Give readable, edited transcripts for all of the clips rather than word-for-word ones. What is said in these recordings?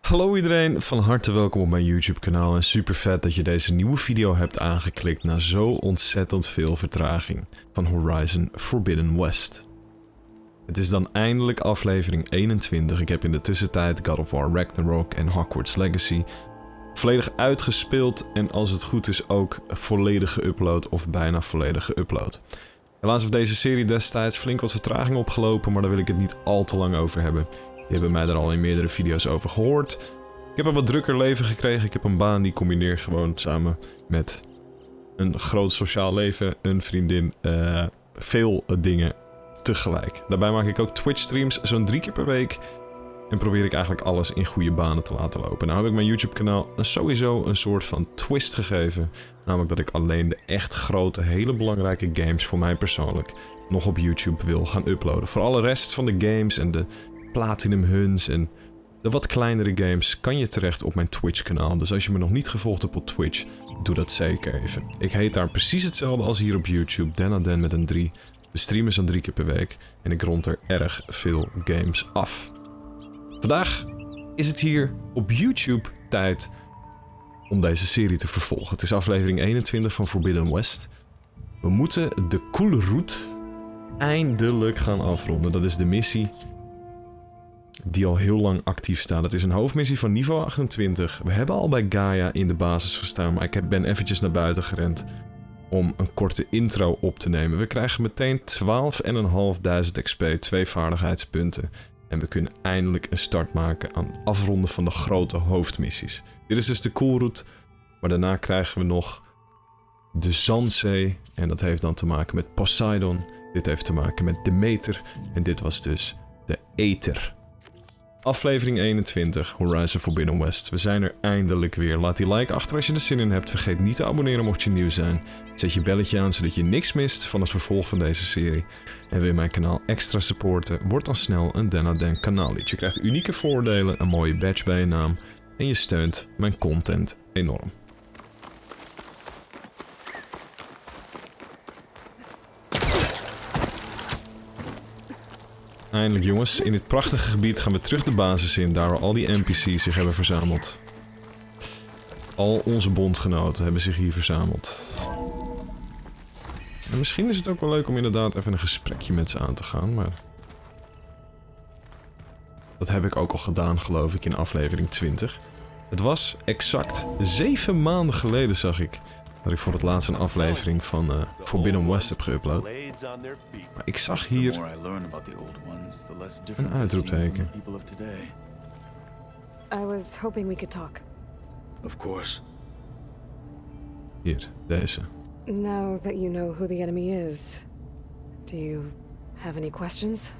Hallo iedereen, van harte welkom op mijn YouTube kanaal en super vet dat je deze nieuwe video hebt aangeklikt na zo ontzettend veel vertraging van Horizon Forbidden West. Het is dan eindelijk aflevering 21, ik heb in de tussentijd God of War Ragnarok en Hogwarts Legacy volledig uitgespeeld en als het goed is ook volledig geüpload of bijna volledig geüpload. Helaas heeft deze serie destijds flink wat vertraging opgelopen, maar daar wil ik het niet al te lang over hebben. Die hebben mij er al in meerdere video's over gehoord. Ik heb een wat drukker leven gekregen. Ik heb een baan die combineer gewoon samen met een groot sociaal leven, een vriendin, veel dingen tegelijk. Daarbij maak ik ook Twitch streams zo'n 3 keer per week. En probeer ik eigenlijk alles in goede banen te laten lopen. Nou heb ik mijn YouTube kanaal sowieso een soort van twist gegeven. Namelijk dat ik alleen de echt grote, hele belangrijke games voor mij persoonlijk nog op YouTube wil gaan uploaden. Voor alle rest van de games en de Platinum Huns en de wat kleinere games kan je terecht op mijn Twitch kanaal. Dus als je me nog niet gevolgd hebt op Twitch, doe dat zeker even. Ik heet daar precies hetzelfde als hier op YouTube, Den met een 3. De stream is dan 3 keer per week en ik rond er erg veel games af. Vandaag is het hier op YouTube tijd om deze serie te vervolgen. Het is aflevering 21 van Forbidden West. We moeten de coole route eindelijk gaan afronden. Dat is de missie die al heel lang actief staat. Het is een hoofdmissie van niveau 28. We hebben al bij Gaia in de basis gestaan, maar ik ben eventjes naar buiten gerend om een korte intro op te nemen. We krijgen meteen 12.500 XP, 2 vaardigheidspunten. En we kunnen eindelijk een start maken aan het afronden van de grote hoofdmissies. Dit is dus de coolroute, maar daarna krijgen we nog de Zandzee. En dat heeft dan te maken met Poseidon. Dit heeft te maken met Demeter. En dit was dus de Aether. Aflevering 21, Horizon Forbidden West. We zijn er eindelijk weer. Laat die like achter als je er zin in hebt. Vergeet niet te abonneren mocht je nieuw zijn. Zet je belletje aan zodat je niks mist van het vervolg van deze serie. En wil je mijn kanaal extra supporten? Word dan snel een Den kanaallid. Je krijgt unieke voordelen, een mooie badge bij je naam. En je steunt mijn content enorm. Eindelijk jongens, in dit prachtige gebied gaan we terug de basis in, daar waar al die NPC's zich hebben verzameld. Al onze bondgenoten hebben zich hier verzameld. En misschien is het ook wel leuk om inderdaad even een gesprekje met ze aan te gaan, maar dat heb ik ook al gedaan geloof ik in aflevering 20. Het was exact 7 maanden geleden zag ik dat ik voor het laatst een aflevering van Forbidden West heb geüpload. Maar ik zag hier een uitroepteken. I was hoping we could talk. Of course. Hier, deze. Now that you know who the enemy is, do you have any questions?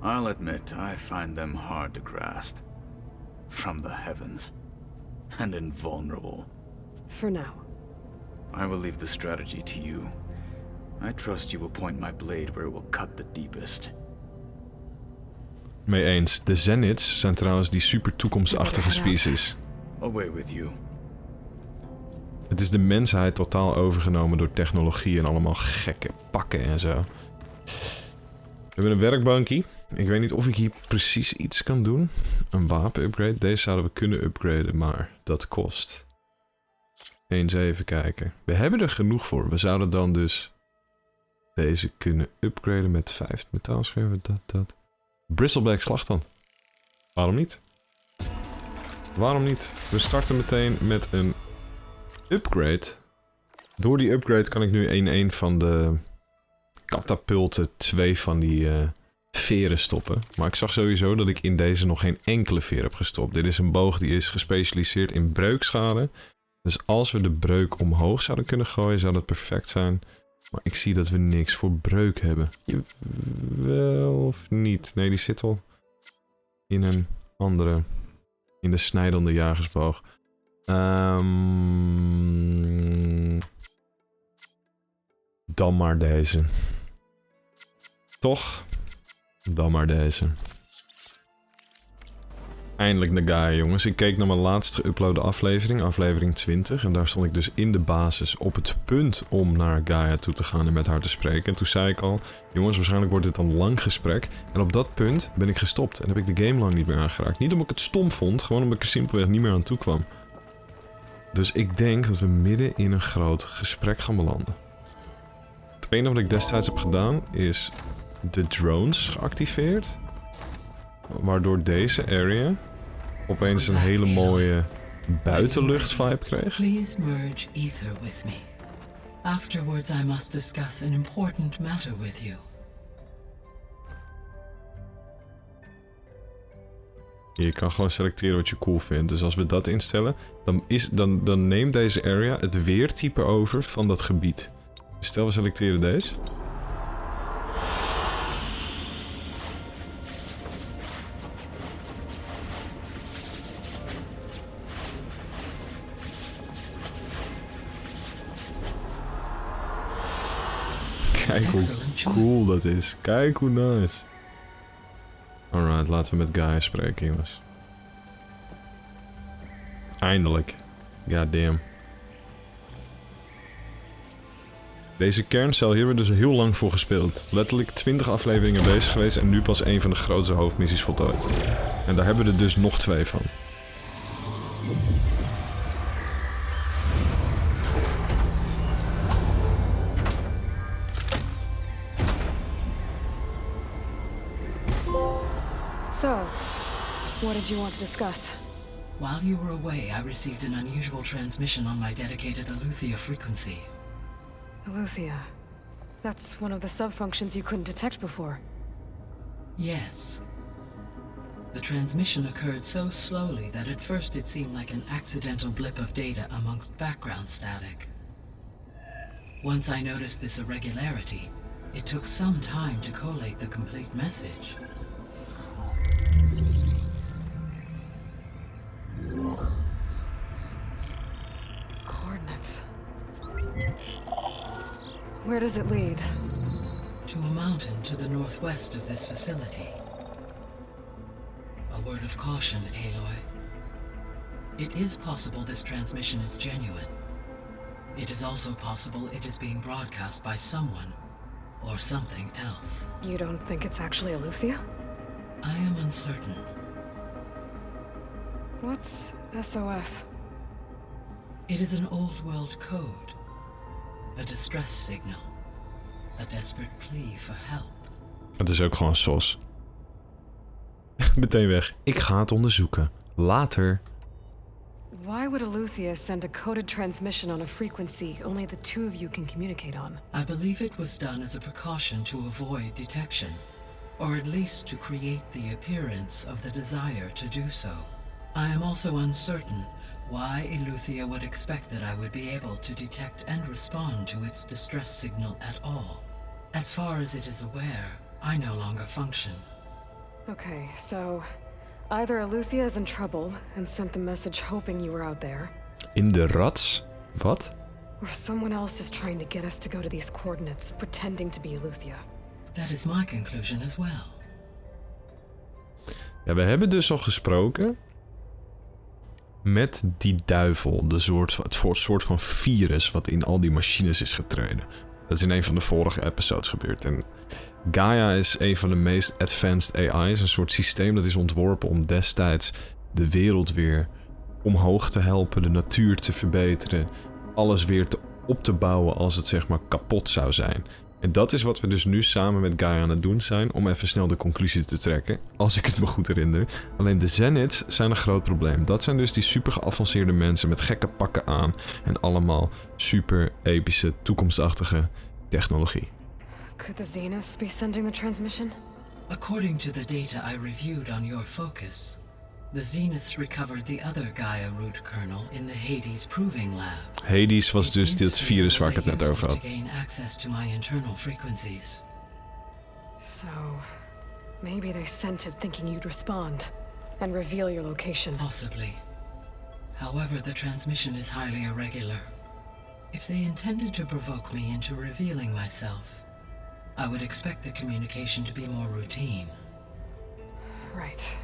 I'll admit I find them hard to grasp. From the heavens. And invulnerable. For now. I will leave the strategy to you. I trust you will point my blade where it will cut the deepest. Mee eens. De Zeniths zijn trouwens die super toekomstachtige species. Away with you. Het is de mensheid totaal overgenomen door technologie en allemaal gekke pakken en zo. We hebben een werkbankje. Ik weet niet of ik hier precies iets kan doen. Een wapen-upgrade. Deze zouden we kunnen upgraden, maar dat kost. Eens even kijken. We hebben er genoeg voor. We zouden dan dus deze kunnen upgraden met 5 metaalscherven. Dat. Bristleback slag dan. Waarom niet? Waarom niet? We starten meteen met een upgrade. Door die upgrade kan ik nu in een van de katapulten 2 van die veren stoppen. Maar ik zag sowieso dat ik in deze nog geen enkele veer heb gestopt. Dit is een boog die is gespecialiseerd in breukschade. Dus als we de breuk omhoog zouden kunnen gooien, zou dat perfect zijn. Maar ik zie dat we niks voor breuk hebben. Wel of niet? Nee, die zit al in een andere. In de snijdende jagersboog. Dan maar deze. Toch? Dan maar deze. Eindelijk naar Gaia, jongens. Ik keek naar mijn laatst geüploade aflevering, aflevering 20. En daar stond ik dus in de basis op het punt om naar Gaia toe te gaan en met haar te spreken. En toen zei ik al, jongens, waarschijnlijk wordt dit een lang gesprek. En op dat punt ben ik gestopt en heb ik de game lang niet meer aangeraakt. Niet omdat ik het stom vond, gewoon omdat ik er simpelweg niet meer aan toe kwam. Dus ik denk dat we midden in een groot gesprek gaan belanden. Het enige wat ik destijds heb gedaan is de drones geactiveerd. Waardoor deze area opeens een hele mooie buitenlucht-vibe kreeg. Please merge ether with me. Afterwards I must discuss an important matter with you. Je kan gewoon selecteren wat je cool vindt. Dus als we dat instellen, dan neemt deze area het weertype over van dat gebied. Dus stel we selecteren deze. Kijk hoe cool dat is. Kijk hoe nice. Alright, laten we met Gaia spreken, jongens. Eindelijk. Goddamn. Deze kerncel, hier hebben we dus heel lang voor gespeeld. Letterlijk 20 afleveringen bezig geweest en nu pas een van de grootste hoofdmissies voltooid. En daar hebben we er dus nog 2 van. So, what did you want to discuss? While you were away, I received an unusual transmission on my dedicated Aletheia frequency. Aletheia. That's one of the sub-functions you couldn't detect before. Yes. The transmission occurred so slowly that at first it seemed like an accidental blip of data amongst background static. Once I noticed this irregularity, it took some time to collate the complete message. Coordinates. Where does it lead? To a mountain to the northwest of this facility. A word of caution, Aloy. It is possible this transmission is genuine. It is also possible it is being broadcast by someone or something else. You don't think it's actually Aletheia? I am uncertain. What's SOS? It is an old world code. A distress signal. A desperate plea for help. Het is ook gewoon SOS. Meteen weg. Ik ga het onderzoeken. Later. Why would Aletheia send a coded transmission on a frequency only the two of you can communicate on? I believe it was done as a precaution to avoid detection, or at least to create the appearance of the desire to do so. I am also uncertain why Aletheia would expect that I would be able to detect and respond to its distress signal at all. As far as it is aware, I no longer function. Okay, so either Aletheia is in trouble and sent the message hoping you were out there, In de rats? Wat? or someone else is trying to get us to go to these coordinates, pretending to be Aletheia. That is my conclusion as well. Ja, we hebben dus al gesproken met die duivel, het soort van virus wat in al die machines is getreden. Dat is in een van de vorige episodes gebeurd. En Gaia is een van de meest advanced AI's, een soort systeem dat is ontworpen om destijds de wereld weer omhoog te helpen, de natuur te verbeteren, alles weer op te bouwen als het zeg maar kapot zou zijn. En dat is wat we dus nu samen met Gaia aan het doen zijn, om even snel de conclusie te trekken, als ik het me goed herinner. Alleen de Zeniths zijn een groot probleem. Dat zijn dus die super geavanceerde mensen met gekke pakken aan en allemaal super epische, toekomstachtige technologie. Could the Zeniths be sending the transmission? According to the data I reviewed on your focus, the Zeniths recovered the other Gaia root kernel in the Hades proving lab. Hades was dus dit virus waar ik het net over had. To gain access to my internal frequencies. So, maybe they sent it thinking you'd respond and reveal your location. Possibly. However, the transmission is highly irregular. If they intended to provoke me into revealing myself, I would expect the communication to be more routine. Right.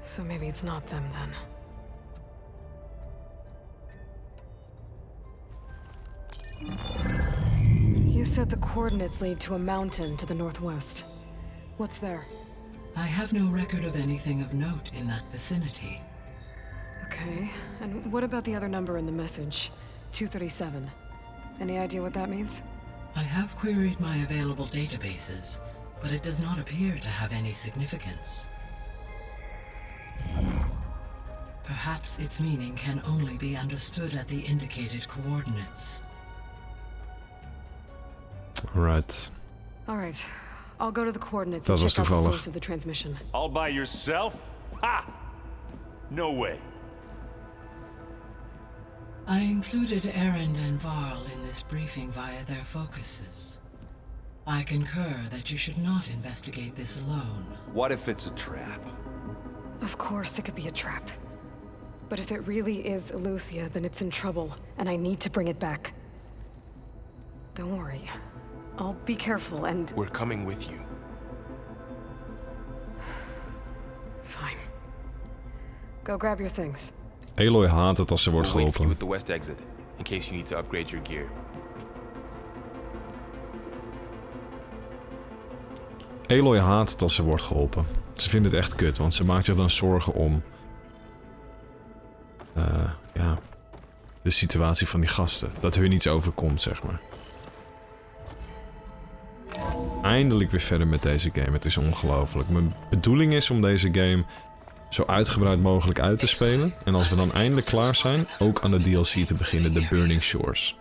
So maybe it's not them then. You said the coordinates lead to a mountain to the northwest. What's there? I have no record of anything of note in that vicinity. Okay, and what about the other number in the message? 237. Any idea what that means? I have queried my available databases, but it does not appear to have any significance. Perhaps its meaning can only be understood at the indicated coordinates. Alright. Alright, I'll go to the coordinates Dat and was check out the toevallig. source of the transmission. All by yourself? Ha! No way. I included Erend and Varl in this briefing via their focuses. I concur that you should not investigate this alone. What if it's a trap? Of course it could be a trap. But if it really is Eleuthia, then it's in trouble, and I need to bring it back. Don't worry. I'll be careful and... We're coming with you. Fine. Go grab your things. Aloy haat het als ze wordt We'll wait for you geholpen. at the west exit, in case you need to upgrade your gear. Aloy haat het als ze wordt geholpen. Ze vindt het echt kut, want ze maakt zich dan zorgen om... ja... de situatie van die gasten. Dat hun iets overkomt, zeg maar. Eindelijk weer verder met deze game. Het is ongelooflijk. Mijn bedoeling is om deze game zo uitgebreid mogelijk uit te spelen. En als we dan eindelijk klaar zijn, ook aan de DLC te beginnen, The Burning Shores.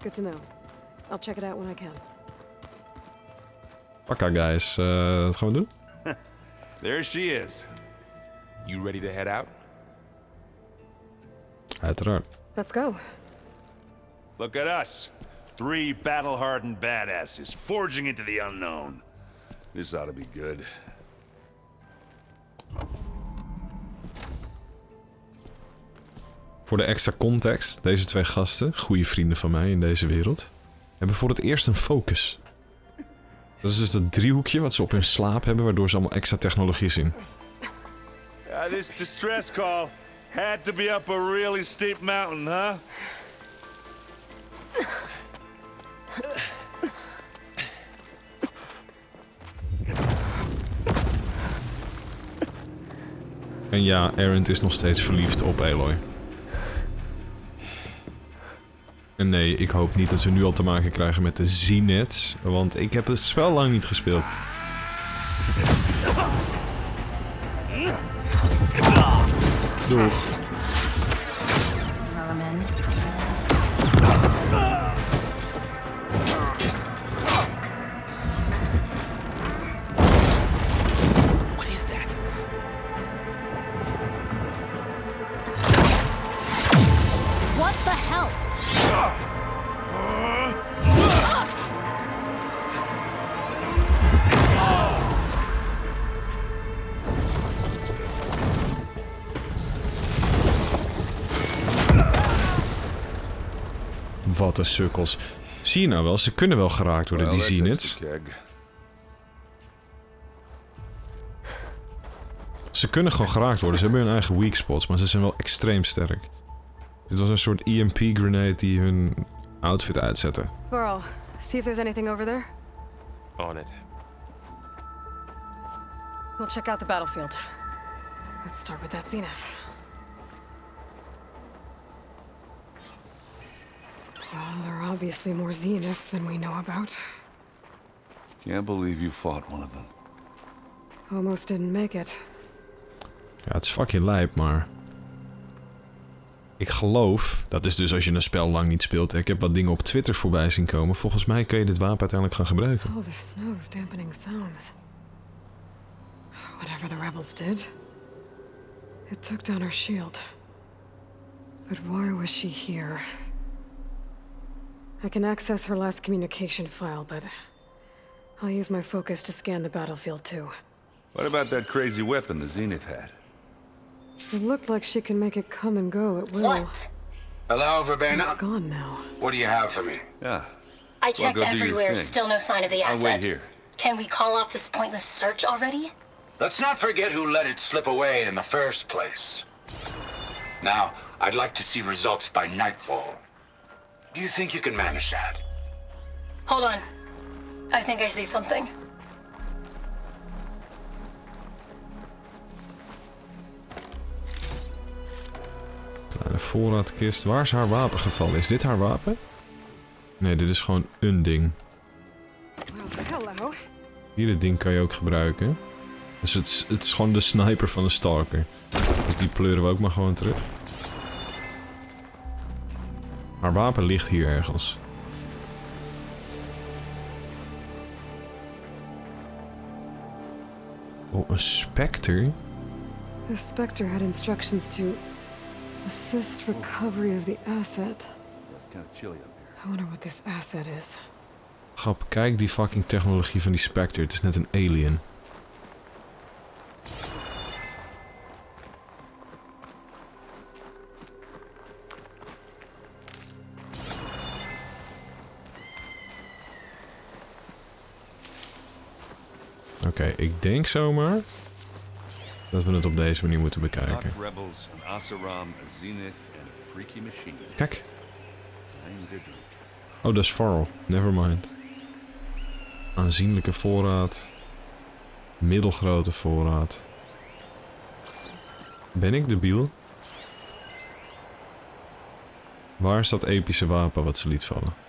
Good to know. I'll check it out when I can. Pakka guys, wat gaan we doen? There she is. You ready to head out? Uiteraard. Let's go. Look at us. 3 battle-hardened badasses forging into the unknown. This ought to be good. Voor de extra context, deze 2 gasten, goede vrienden van mij in deze wereld, hebben voor het eerst een focus. Dat is dus dat driehoekje wat ze op hun slaap hebben, waardoor ze allemaal extra technologie zien. This distress call had to be up a really steep mountain, huh? En ja, Erend is nog steeds verliefd op Aloy. En nee, ik hoop niet dat we nu al te maken krijgen met de ZIJN, want ik heb het spel lang niet gespeeld. Doeg. What is that? What the hell? Wat een sukkels. Zie je nou wel, ze kunnen wel geraakt worden, die ZIJNs. Ze kunnen gewoon geraakt worden, ze hebben hun eigen weak spots, maar ze zijn wel extreem sterk. Dit was een soort EMP grenade die hun outfit uitzette. Varl, see if there's anything over there. On it. We'll check out the battlefield. Let's start with that zenith. Well, there are obviously more zeniths than we know about. Can't believe you fought one of them. Almost didn't make it. Ja, het is fucking lijp, maar... Ik geloof, dat is dus als je een spel lang niet speelt. Ik heb wat dingen op Twitter voorbij zien komen. Volgens mij kun je dit wapen uiteindelijk gaan gebruiken. Oh, the snow's dampening sounds. Whatever the rebels did, it took down her shield. But why was she here? I can access her last communication file, but I'll use my focus to scan the battlefield too. What about that crazy weapon the Zenith had? It looked like she can make it come and go at will. What? Hello, Verbena? It's gone now. What do you have for me? Yeah. I checked go do your everywhere, thing. still no sign of the I'll asset. wait here. Can we call off this pointless search already? Let's not forget who let it slip away in the first place. Now, I'd like to see results by nightfall. Do you think you can manage that? Hold on. I think I see something. Kleine voorraadkist. Waar is haar wapen gevallen? Is dit haar wapen? Nee, dit is gewoon een ding. Hello. Hier, dit ding kan je ook gebruiken. Dus het is gewoon de sniper van de stalker. Dus die pleuren we ook maar gewoon terug. Haar wapen ligt hier ergens. Oh, een specter? The Spectre had instructions to assist recovery of the asset. I wonder what this asset is. Grap, kijk die fucking technologie van die specter. Het is net een alien. Oké, ik denk zomaar dat we het op deze manier moeten bekijken. Kijk. Oh, dat is Varl. Nevermind. Aanzienlijke voorraad. Middelgrote voorraad. Ben ik debiel? Waar is dat epische wapen wat ze liet vallen?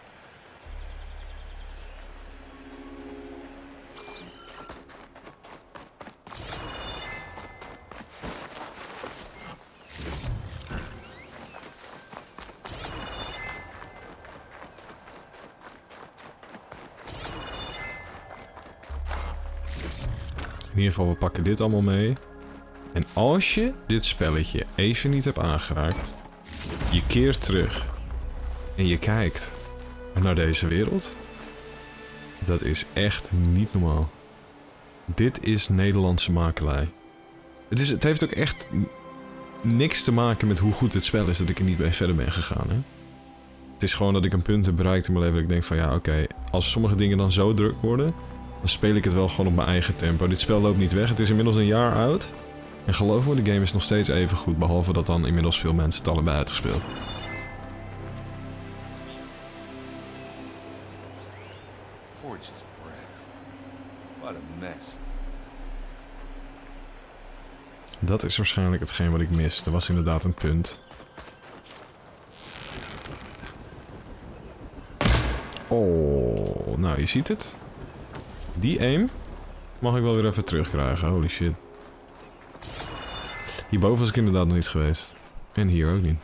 In ieder geval, we pakken dit allemaal mee. En als je dit spelletje even niet hebt aangeraakt, je keert terug en je kijkt naar deze wereld, dat is echt niet normaal. Dit is Nederlandse makelij. Het heeft ook echt niks te maken met hoe goed dit spel is dat ik er niet bij verder ben gegaan. Hè? Het is gewoon dat ik een punt heb bereikt in mijn leven dat ik denk van ja, oké, als sommige dingen dan zo druk worden, dan speel ik het wel gewoon op mijn eigen tempo. Dit spel loopt niet weg. Het is inmiddels een jaar oud. En geloof me, de game is nog steeds even goed. Behalve dat dan inmiddels veel mensen het allebei uitgespeeld. Dat is waarschijnlijk hetgeen wat ik mis. Er was inderdaad een punt. Oh, nou je ziet het. Die aim mag ik wel weer even terugkrijgen. Holy shit. Hierboven was ik inderdaad nog niet geweest. En hier ook niet.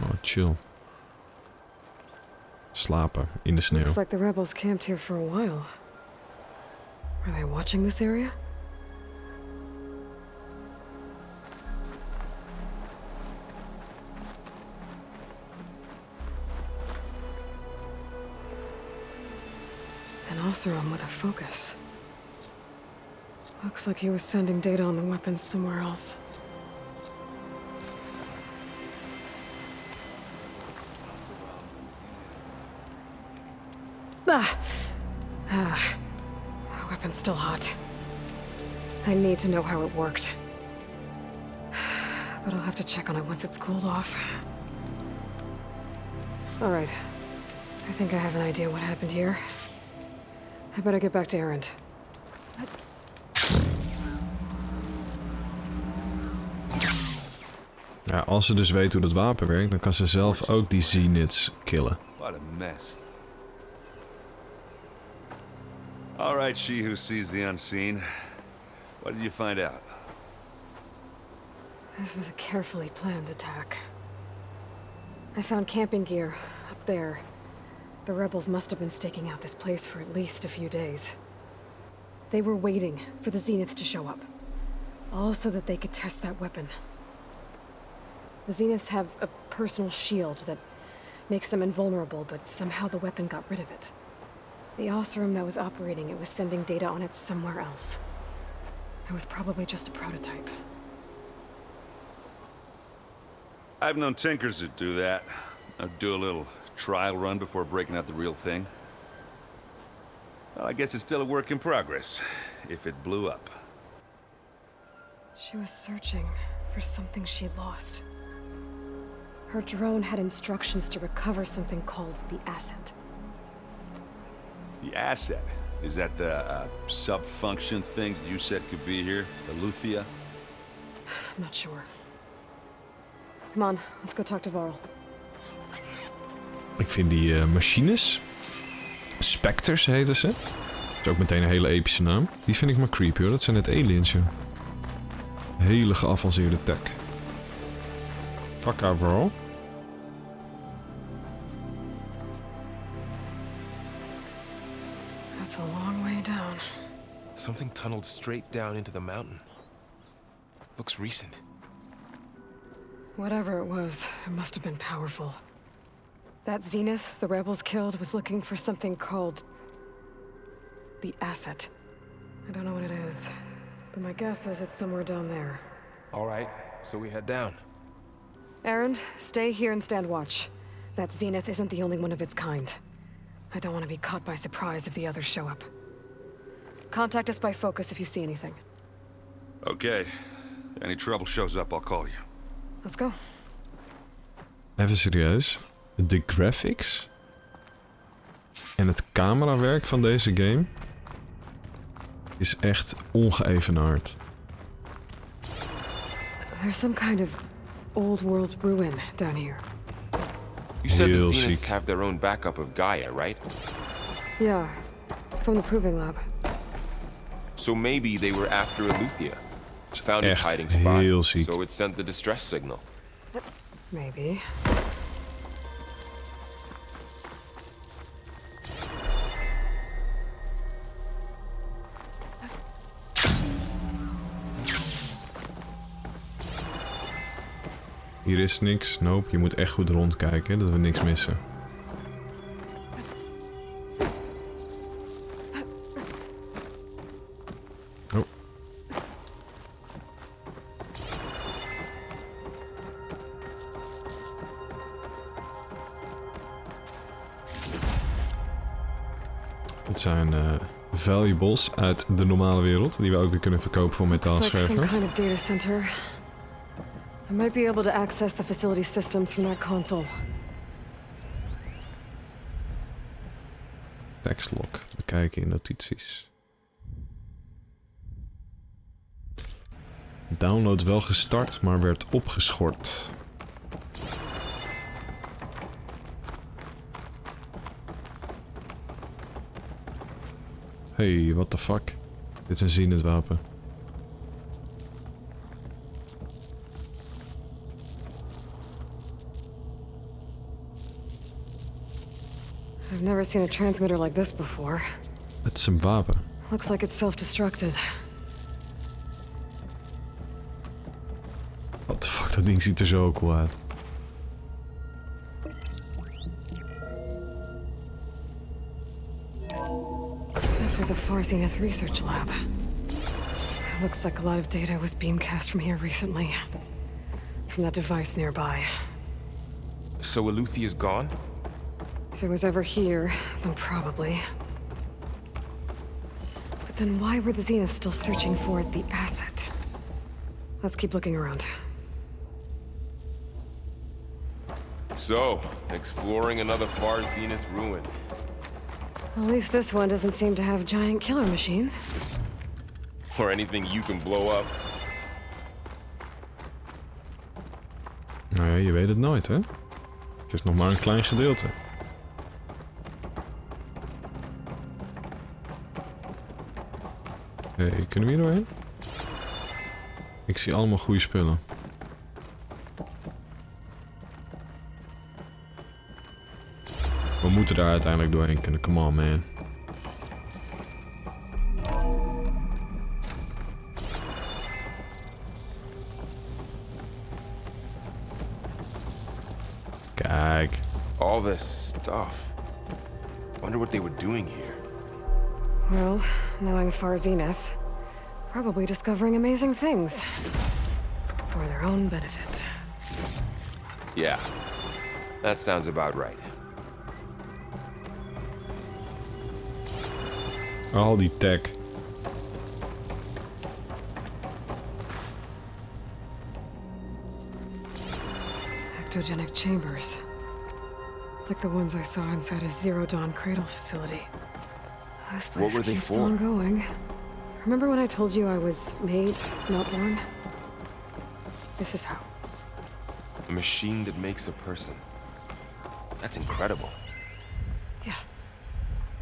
Oh, chill. Slapen in de sneeuw. Looks like the rebels camped here for a while. Are they watching this area? An Oseram with a focus. Looks like he was sending data on the weapons somewhere else. Weapon's still hot. I need to know how it worked. But I'll have to check on it once it's cooled off. Alright. I think I have an idea what happened here. I better get back to Erend. Ja, als ze dus weet hoe dat wapen werkt, dan kan ze zelf ook die Zeniths killen. What a mess. All right, she who sees the unseen. What did you find out? This was a carefully planned attack. I found camping gear up there. The rebels must have been staking out this place for at least a few days. They were waiting for the Zeniths to show up. All so that they could test that weapon. The Zeniths have a personal shield that makes them invulnerable, but somehow the weapon got rid of it. The Oseram that was operating it was sending data on it somewhere else. It was probably just a prototype. I've known tinkers that do that. Do a little trial run before breaking out the real thing. Well, I guess it's still a work in progress, if it blew up. She was searching for something she lost. Her drone had instructions to recover something called the asset. The asset? Is that the sub-function thing you said could be here? The Luthia? I'm not sure. Come on, let's go talk to Varl. Ik vind die machines, SPECTERS heten ze. Dat is ook meteen een hele epische naam. Die vind ik maar creepy hoor, dat zijn net aliens joh. Hele geavanceerde tech. Pak haar Varl. That's a long way down. Something tunneled straight down into the mountain. Looks recent. Whatever it was, it must have been powerful. That Zenith the rebels killed was looking for something called the asset. I don't know what it is, but my guess is it's somewhere down there. All right, so we head down. Erend, stay here and stand watch. That Zenith isn't the only one of its kind. I don't want to be caught by surprise if the others show up. Contact us by focus if you see anything. Okay. Any trouble shows up, I'll call you. Let's go. Even serieus. De graphics en het camerawerk van deze game is echt ongeëvenaard. There's some kind of old world ruin down here. You said the Heel Zeniths ziek. have their own backup of Gaia, right? Yeah, from the proving lab. So maybe they were after Eleuthia. Found its Echt hiding spot, heel ziek. so it sent the distress signal. Maybe. Hier is niks. Nope, je moet echt goed rondkijken, dat we niks missen. Oh. Het zijn valuables uit de normale wereld, die we ook weer kunnen verkopen voor Looks like metaalscherven. some kind of data center. I might be able to access the facility systems from that console. Tekstlog. Bekijken in notities. Download wel gestart, maar werd opgeschort. Hey, what the fuck? Dit is een Zenith wapen. I've never seen a transmitter like this before. Het is een wapen. Looks like it's self-destructed. What the fuck, dat ding ziet er zo cool uit. This was a Far Zenith research lab. Looks like a lot of data was beamcast from here recently. From that device nearby. So Eleuthia's gone? If it was ever here, then probably. But then why were the Zeniths still searching for the asset? Let's keep looking around. So, exploring another Far Zenith ruin. At least this one doesn't seem to have giant killer machines. Or anything you can blow up. Nou ja, je weet het nooit, hè? Het is nog maar een klein gedeelte. Hey, kunnen we hier doorheen? Ik zie allemaal goede spullen. We moeten daar uiteindelijk doorheen kunnen. Come on, man. Kijk. All this stuff. Wonder what they were doing here. Well, knowing Far Zenith, probably discovering amazing things. For their own benefit. Yeah, that sounds about right. Al die tech. Ectogenic chambers. Like the ones I saw inside a Zero Dawn cradle facility. This place What were they keeps for? on going. Remember when I told you I was made, not born? This is how. A machine that makes a person. That's incredible. Yeah.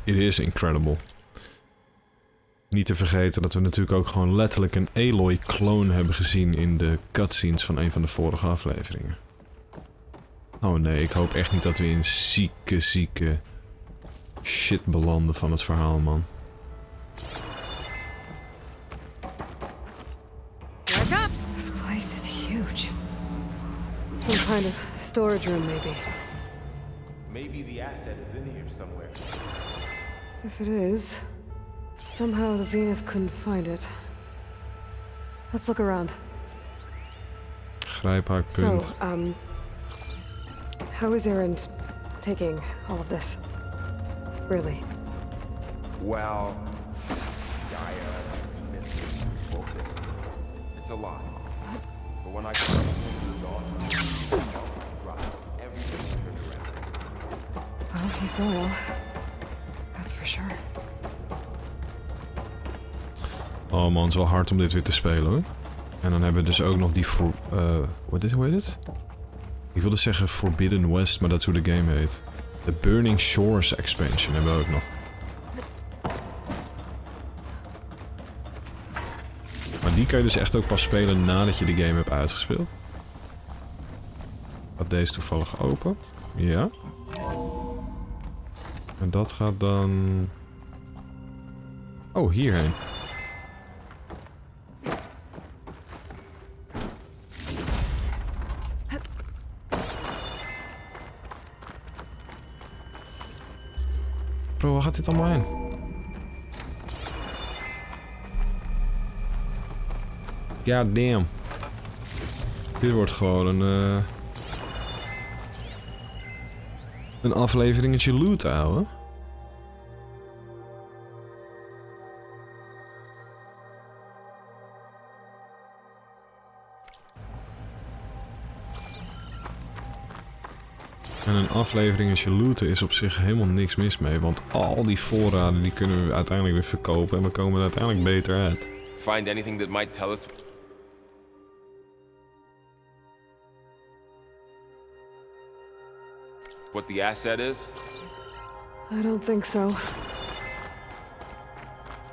It is incredible. Niet te vergeten dat we natuurlijk ook gewoon letterlijk een Aloy-kloon hebben gezien in de cutscenes van een van de vorige afleveringen. Oh nee, ik hoop echt niet dat we in zieke shit belanden van het verhaal, man. This place is huge. Some kind of storage room, maybe. Maybe the asset is in here somewhere. If it is, somehow the Zenith couldn't find it. Let's look around. Grijphaakpunt. So, how is Erend taking all of this? Really? Well, Gaia, focus. It's a lot. But when I come to the dawn, everything turned around. Well, he's loyal. That's for sure. Oh man, het is wel hard om dit weer te spelen hoor. En dan hebben we dus ook nog die hoe heet het? Ik wilde zeggen Forbidden West, maar dat is hoe de game heet. De Burning Shores expansion hebben we ook nog. Maar die kan je dus echt ook pas spelen nadat je de game hebt uitgespeeld. Gaat deze toevallig open? Ja. En dat gaat dan... Oh, hierheen. Bro, waar gaat dit allemaal heen? God damn. Dit wordt gewoon een afleveringetje loot, ouwe. En een afleveringetje looten is op zich helemaal niks mis mee, want al die voorraden die kunnen we uiteindelijk weer verkopen en we komen er uiteindelijk beter uit. Find anything that might tell us what the asset is? I don't think so.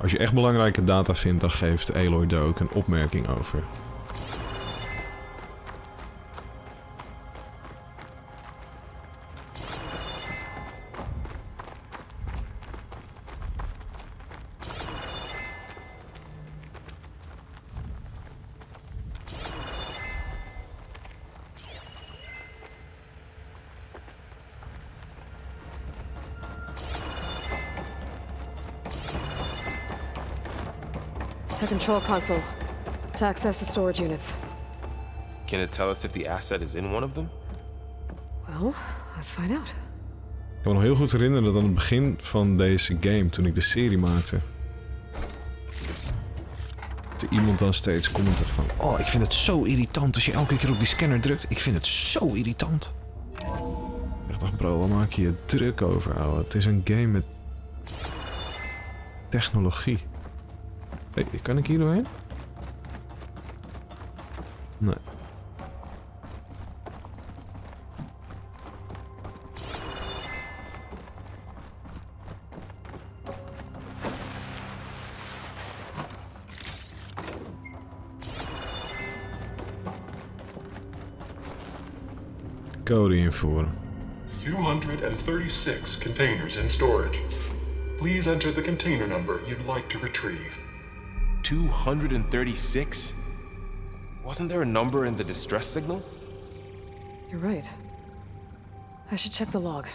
Als je echt belangrijke data vindt, dan geeft Aloy er ook een opmerking over. The control console. To access the storage units. Can it tell us if the asset is in one of them? Well, let's find out. Ik kan me nog heel goed herinneren dat aan het begin van deze game, toen ik de serie maakte, dat iemand dan steeds commentte van: oh, ik vind het zo irritant als je elke keer op die scanner drukt. Ik vind het zo irritant. Ik dacht, bro, waar maak je je druk over, ouwe? Het is een game met technologie. Hey, kan ik hier doorheen? Nee. Code invoeren. 236 containers in storage. Please enter the container number you'd like to retrieve. 236? Wasn't there a number in the distress signal? You're right. I should check the log.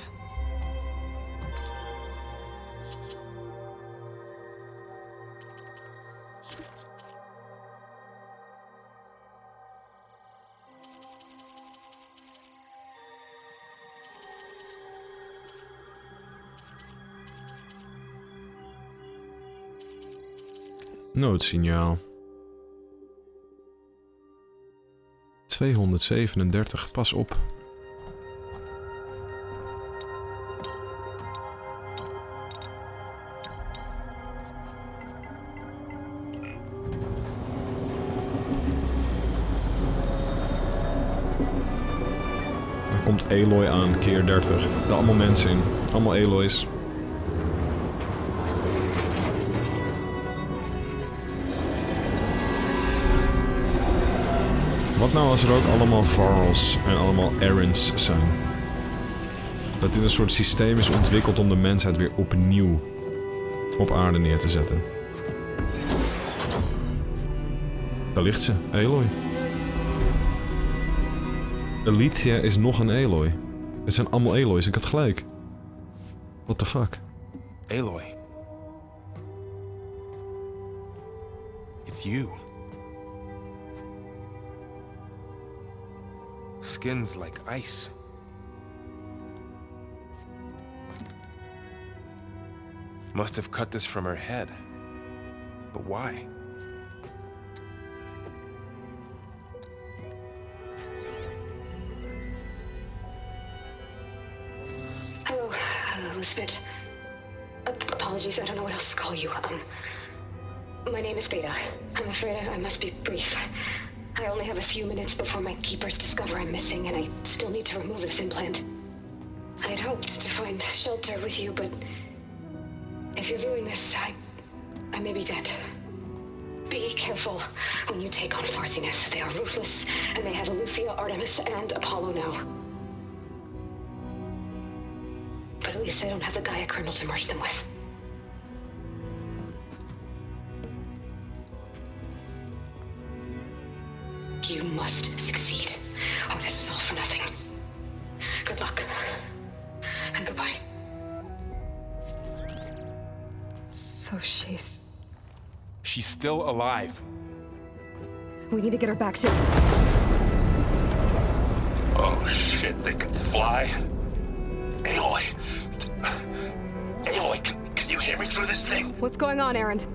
Noodsignaal. 237, pas op. Er komt Aloy aan, keer 30. Er allemaal mensen in. Allemaal Aloys. Wat nou als er ook allemaal Varls en allemaal Errands zijn? Dat dit een soort systeem is ontwikkeld om de mensheid weer opnieuw op aarde neer te zetten. Daar ligt ze, Aloy. Alethea is nog een Aloy. Het zijn allemaal Aloys, ik had gelijk. What the fuck? Aloy. It's you. Skin's like ice. Must have cut this from her head. But why? Hello, Spit. Apologies, I don't know what else to call you. My name is Beta. I'm afraid I must be brief. I only have a few minutes before my keepers discover I'm missing, and I still need to remove this implant. I had hoped to find shelter with you, but if you're viewing this, I may be dead. Be careful when you take on Farsiness. They are ruthless, and they have Eleuthia, Artemis, and Apollo now. But at least they don't have the Gaia kernel to merge them with. You must succeed, or this was all for nothing. Good luck, and goodbye. So she's still alive. We need to get her back to... Oh shit, they can fly? Aloy! Aloy, can you hear me through this thing? What's going on, Erend?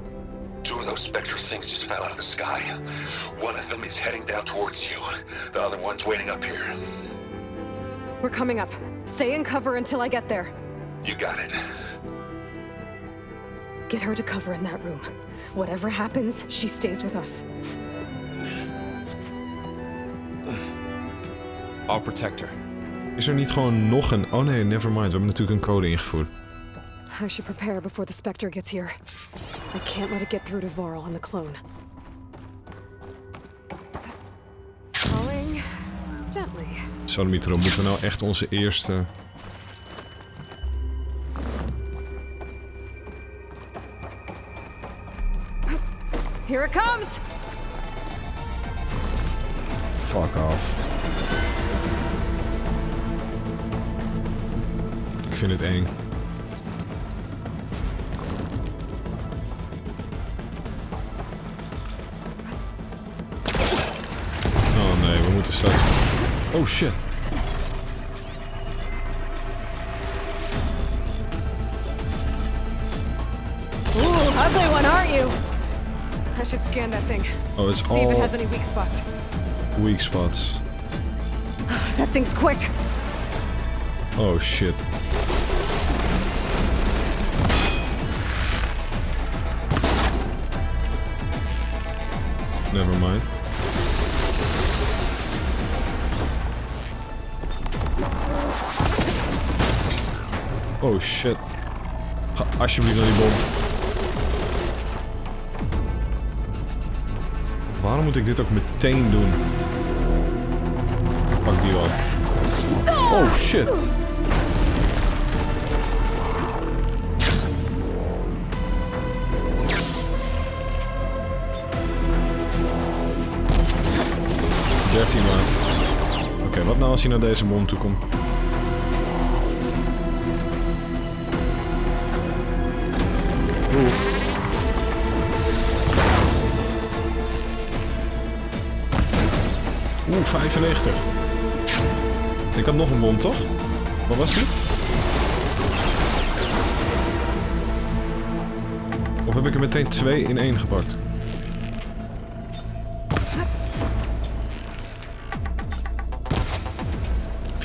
Two of those specter things just fell out of the sky. One of them is heading down towards you. The other one's waiting up here. We're coming up. Stay in cover until I get there. You got it. Get her to cover in that room. Whatever happens, she stays with us. I'll protect her. Is er niet gewoon nog een... Oh nee, never mind. We hebben natuurlijk een code ingevoerd. I should prepare before the Spectre gets here. I can't let it get through to Varl and the clone. Falling gently. Sodomietero, moeten we nou echt onze eerste... Here it comes! Fuck off. Ik vind het eng. Oh nee, we moeten straks... Oh shit. Ooh, ugly one, aren't you? I should scan that thing. Oh, it's See if it all has any weak spots. weak spots. That thing's quick. Oh shit. Never mind. Oh shit. Ga alsjeblieft naar die bom. Waarom moet ik dit ook meteen doen? Pak die wel. Oh shit. Oké, wat nou als hij naar deze bom toe komt? Oeh. 95. Ik had nog een bom, toch? Wat was dit? Of heb ik er meteen 2 in 1 gepakt?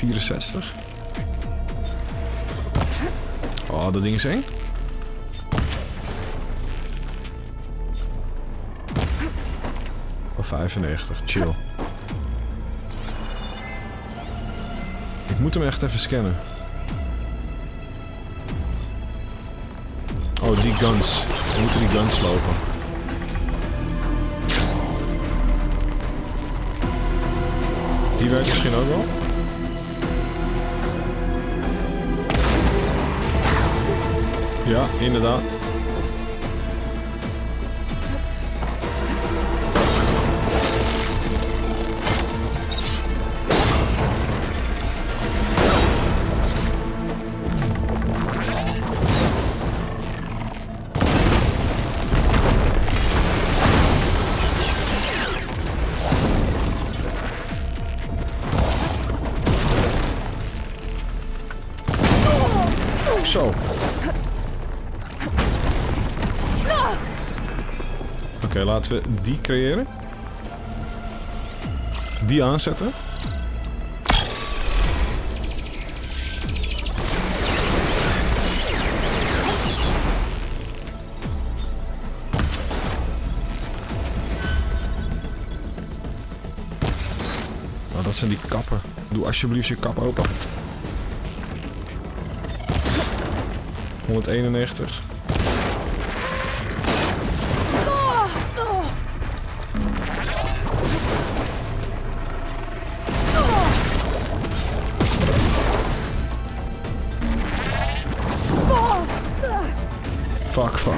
64. Oh, dat ding is eng. Oh, 95. Chill. Ik moet hem echt even scannen. Oh, die guns. We moeten die guns lopen. Die werkt misschien ook wel. Ja, inderdaad. Zo. Oké, laten we die creëren. Die aanzetten. Nou, dat zijn die kappen. Doe alsjeblieft je kap open. 191.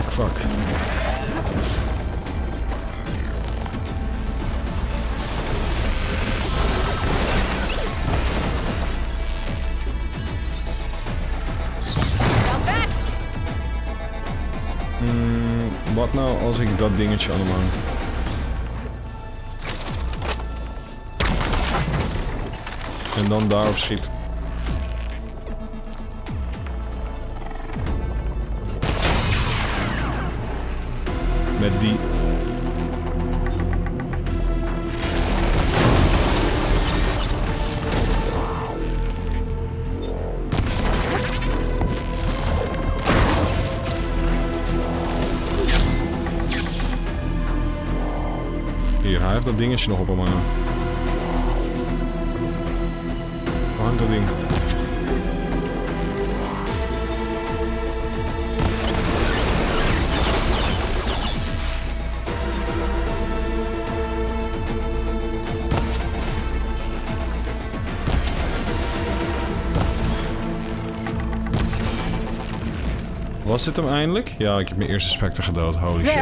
Fuck. Wat nou als ik dat dingetje aan hem hang? En dan daarop schiet. Met die. Hier, hij heeft dat dingetje nog op hem aan. Waar hangt dat ding? Was dit hem eindelijk? Ja, ik heb mijn eerste Spectre gedood. Holy shit.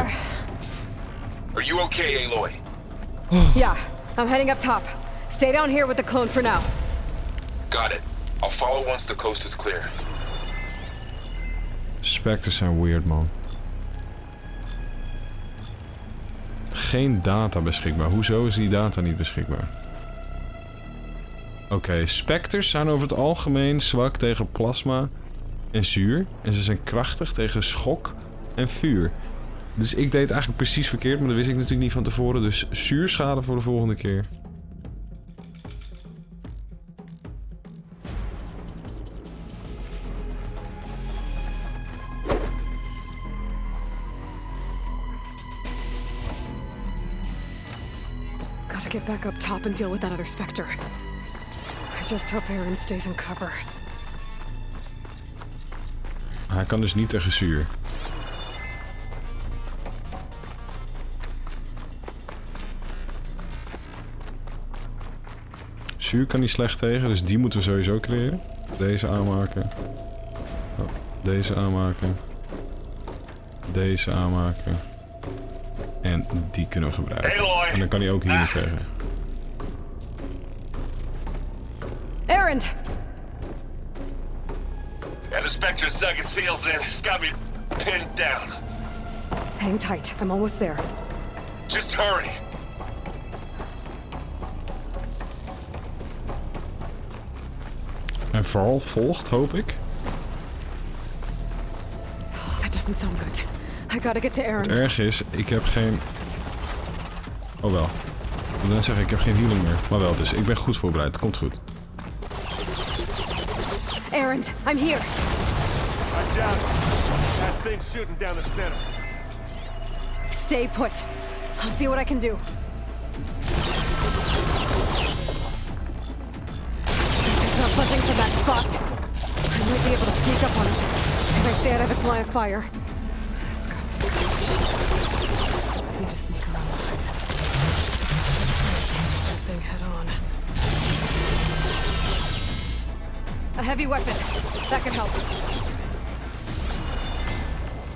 Are you okay, Aloy? Yeah, I'm heading up top. Stay down here with the clone for now. Got it. I'll follow once the coast is clear. Spectres zijn weird, man. Geen data beschikbaar. Hoezo is die data niet beschikbaar? Oké, Spectres zijn over het algemeen zwak tegen plasma en zuur. En ze zijn krachtig tegen schok en vuur. Dus ik deed het eigenlijk precies verkeerd, maar dat wist ik natuurlijk niet van tevoren. Dus zuurschade voor de volgende keer. Gotta get back up top and deal with that other Spectre. I just hope Aaron stays in cover. Hij kan dus niet tegen zuur. Zuur kan hij slecht tegen, dus die moeten we sowieso creëren. Deze aanmaken. Oh, deze aanmaken. Deze aanmaken. En die kunnen we gebruiken. En dan kan hij ook hier niet tegen. Aaron! And the Spectre's dug its heels in. It's got me pinned down. Hang tight, I'm almost there. Just hurry. En vooral volgt, hoop ik. Oh, that doesn't sound good. I gotta get to Aaron. Het erg is, ik heb geen... Oh wel. Ik wil net zeggen, ik heb geen healing meer. Maar wel dus, ik ben goed voorbereid. Het komt goed. Errand, I'm here. Watch out. That thing's shooting down the center. Stay put. I'll see what I can do. There's not budging from that spot. I might be able to sneak up on it if I stay out of its line of fire. It's got some good shit. I need to sneak around behind it. That thing head on. A heavy weapon. That can help.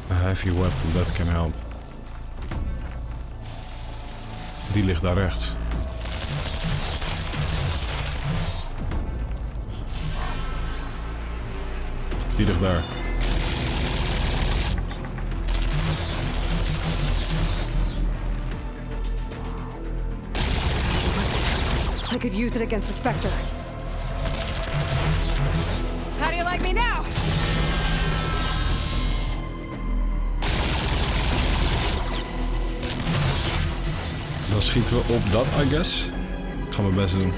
A heavy weapon, that can help. Die ligt daar rechts. Die ligt daar. I could use it against the Spectre. How do you like me now? Dan schieten we op dat, I guess. Ik ga mijn best doen.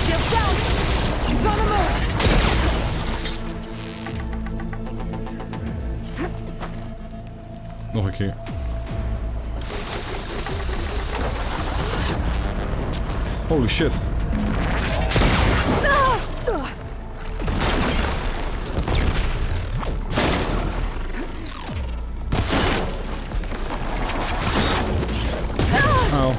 Shield down! It's on the move! Nog een keer. Holy shit. Auw.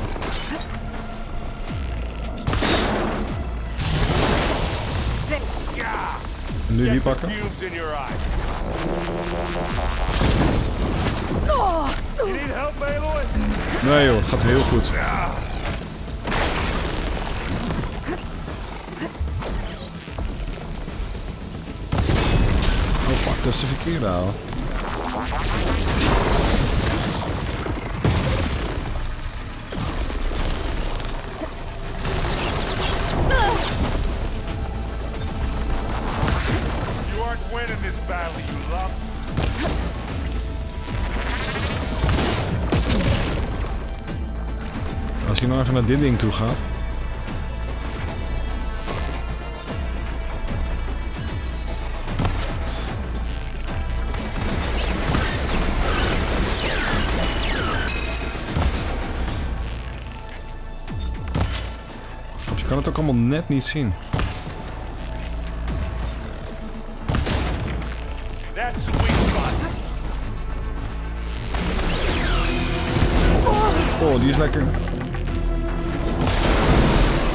Nu die pakken. Nee joh, het gaat heel goed. Oh fuck, dat is de verkeerde haal. You aren't winning this battle, you lump. Als je nou even naar dit ding toe gaat. Je kan het ook allemaal net niet zien. Oh, die is lekker.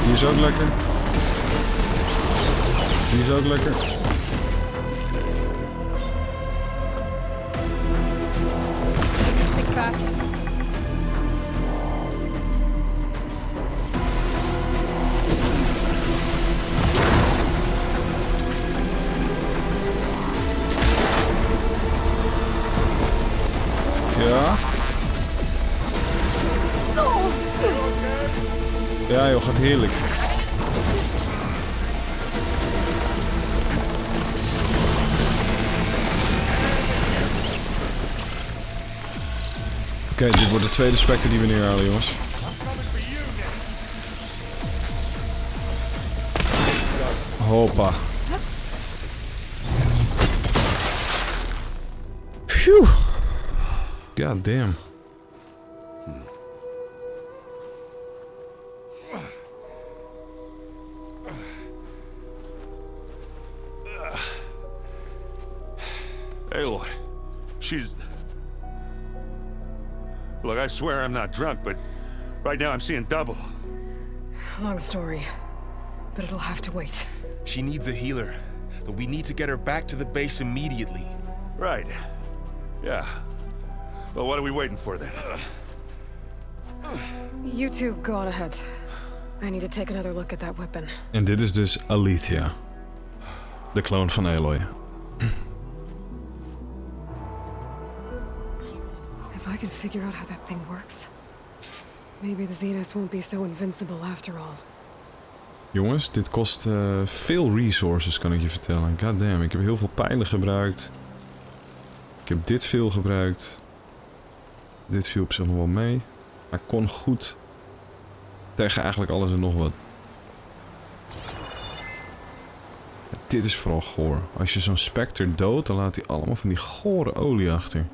Die is ook lekker. Die is ook lekker. Think fast. Ja. Ja joh, gaat heerlijk. Oké, dit wordt de tweede Spectre die we neerhalen, jongens. Hoppa. Phew. God damn. Aloy, she's... Look, I swear I'm not drunk, but right now I'm seeing double. Long story, but it'll have to wait. She needs a healer, but we need to get her back to the base immediately. Right. Yeah. Well, what are we waiting for then? You two go on ahead. I need to take another look at that weapon. En dit is dus Alethea. De kloon van Aloy. If I can figure out how that thing works, maybe the Zeniths won't be so invincible after all. Jongens, dit kost veel resources, kan ik je vertellen. God damn, ik heb heel veel pijlen gebruikt. Ik heb dit veel gebruikt. Dit viel op zich nog wel mee. Hij kon goed tegen eigenlijk alles en nog wat. Dit is vooral goor. Als je zo'n specter doodt, dan laat hij allemaal van die gore olie achter.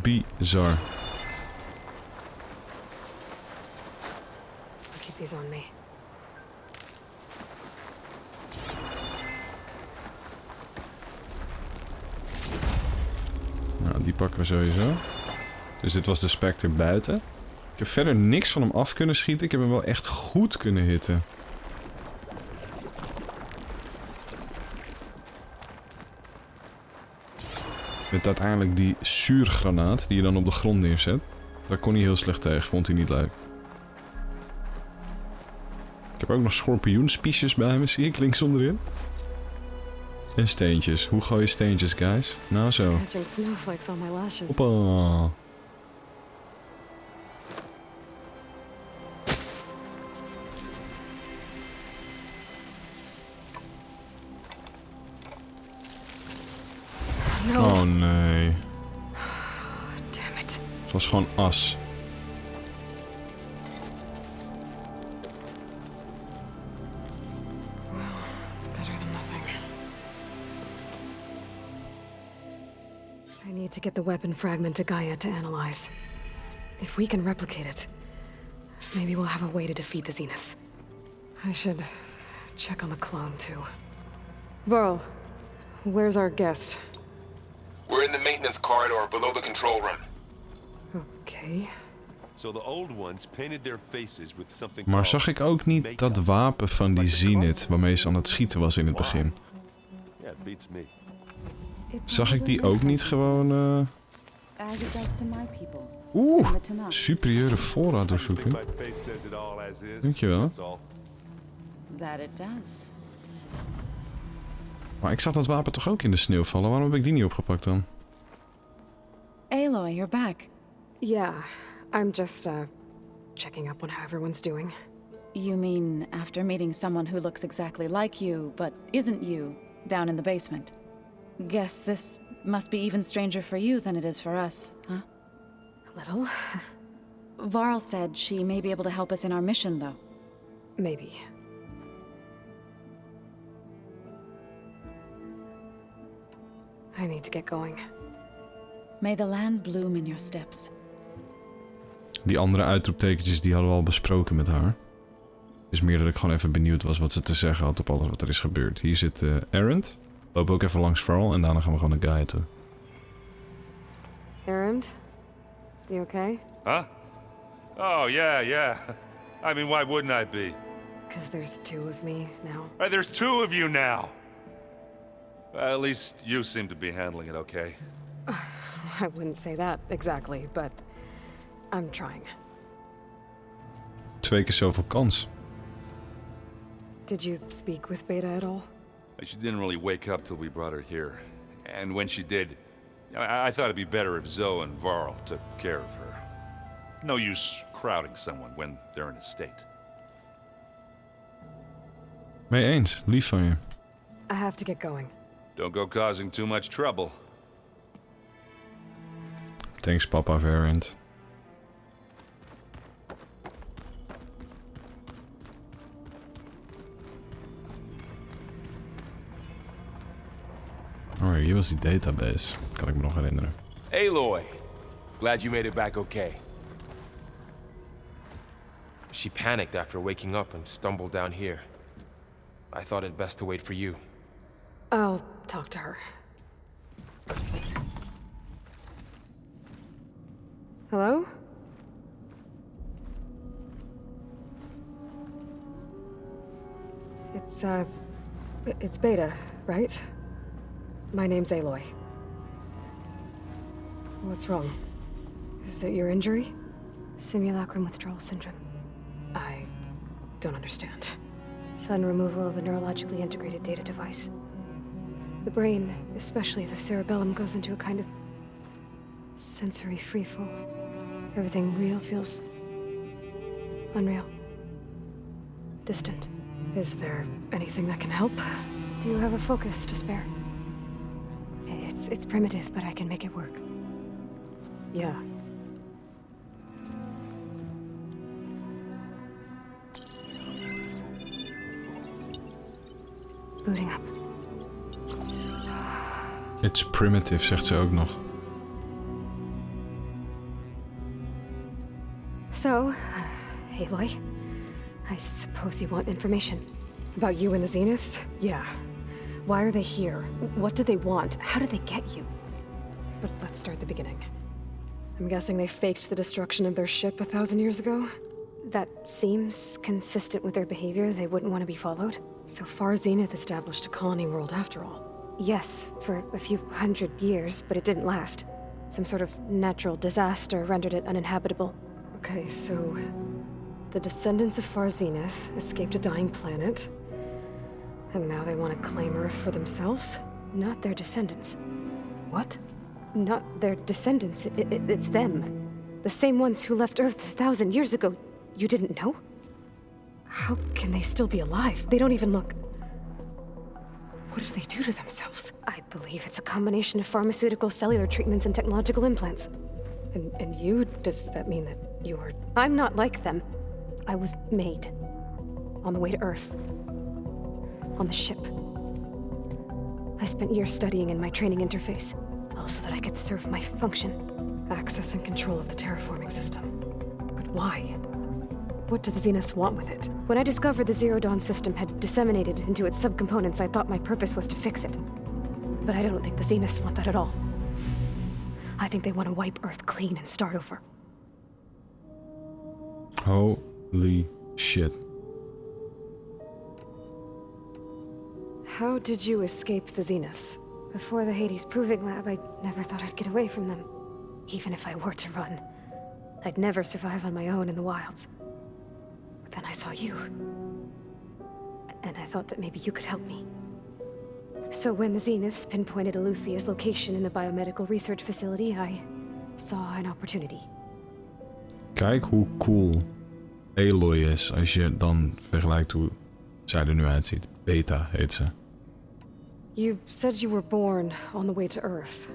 Bizar. I'll keep these on me. Nou, die pakken we sowieso. Dus dit was de specter buiten. Ik heb verder niks van hem af kunnen schieten. Ik heb hem wel echt goed kunnen hitten. Met uiteindelijk die zuurgranaat die je dan op de grond neerzet. Daar kon hij heel slecht tegen, vond hij niet leuk. Ik heb ook nog schorpioenspiesjes bij me, zie ik links onderin. En steentjes. Hoe gooi je steentjes, guys? Nou zo. Catching snowflakes on my lashes. Hoppa. No. Oh nee. Damn it. Het was gewoon as. Well, it's better than nothing. I need to get the weapon fragment to Gaia to analyze. If we can replicate it, maybe we'll have a way to defeat the Zeniths. I should check on the clone too. Varl, where's our guest? We're in the maintenance corridor below the control room. Okay. So the old ones painted their faces with something. Maar zag ik ook niet dat wapen van die Zenith waarmee ze aan het schieten was in het begin? Yeah, it beats me. Zag ik die ook niet gewoon... Oeh, superieure voorraad doorzoeken. Dankjewel. Maar ik zag dat wapen toch ook in de sneeuw vallen? Waarom heb ik die niet opgepakt dan? Aloy, you're back. Yeah, I'm just, checking up on how everyone's doing. You mean after meeting someone who looks exactly like you, but isn't you, down in the basement? Guess this must be even stranger for you than it is for us, huh? A little. Varl said she may be able to help us in our mission, though. Maybe. I need to get going. May the land bloom in your steps. Die andere uitroeptekentjes die hadden we al besproken met haar. Dus meer dat ik gewoon even benieuwd was wat ze te zeggen had op alles wat er is gebeurd. Hier zit Erend. Loop ook even langs Varl en daarna gaan we gewoon naar Gaia toe. Erend? You okay? Huh? Oh, yeah. I mean, why wouldn't I be? Because there's two of me now. Right, there's two of you now. At least you seem to be handling it okay. I wouldn't say that exactly, but I'm trying. 2 keer zoveel kans. Did you speak with Beta at all? She didn't really wake up till we brought her here. And when she did, I thought it'd be better if Zoe and Varl took care of her. No use crowding someone when they're in a state. Mee eens, lief van je. I have to get going. Don't go causing too much trouble. Thanks, Papa Variant. Oh, hier was die database. Kan ik me nog herinneren. Aloy, glad you made it back okay. She panicked after waking up and stumbled down here. I thought it best to wait for you. I'll talk to her. Hello? It's Beta, right? My name's Aloy. What's wrong? Is it your injury? Simulacrum withdrawal syndrome. I don't understand. Sudden removal of a neurologically integrated data device. The brain, especially the cerebellum, goes into a kind of sensory freefall. Everything real feels unreal. Distant. Is there anything that can help? Do you have a focus to spare? It's primitive, but I can make it work. Yeah. Booting up. It's primitive, zegt ze ook nog. So, Aloy, I suppose you want information. About you and the Zeniths? Yeah. Why are they here? What do they want? How did they get you? But let's start at the beginning. I'm guessing they faked the destruction of their ship 1,000 years ago? That seems consistent with their behavior. They wouldn't want to be followed. So far, Zenith established a colony world after all. Yes, for a few hundred years, but it didn't last. Some sort of natural disaster rendered it uninhabitable. Okay, so the descendants of Far Zenith escaped a dying planet, and now they want to claim Earth for themselves? Not their descendants. What? Not their descendants. It's them. The same ones who left Earth 1,000 years ago. You didn't know? How can they still be alive? They don't even look... What did they do to themselves? I believe it's a combination of pharmaceutical, cellular treatments, and technological implants. And you? Does that mean that you're... I'm not like them. I was made. On the way to Earth. On the ship. I spent years studying in my training interface, all so that I could serve my function. Access and control of the terraforming system. But why? What do the Zeniths want with it? When I discovered the Zero Dawn system had disseminated into its subcomponents, I thought my purpose was to fix it. But I don't think the Zeniths want that at all. I think they want to wipe Earth clean and start over. Holy shit. How did you escape the Zeniths? Before the Hades Proving Lab, I never thought I'd get away from them. Even if I were to run, I'd never survive on my own in the wilds. But then I saw you. And I thought that maybe you could help me. So when the Zeniths pinpointed Eluthia's location in the biomedical research facility, I saw an opportunity. Kijk hoe cool Aloy is als je dan vergelijkt hoe zij er nu uitziet. Beta heet ze. You said you were born on the way to Earth.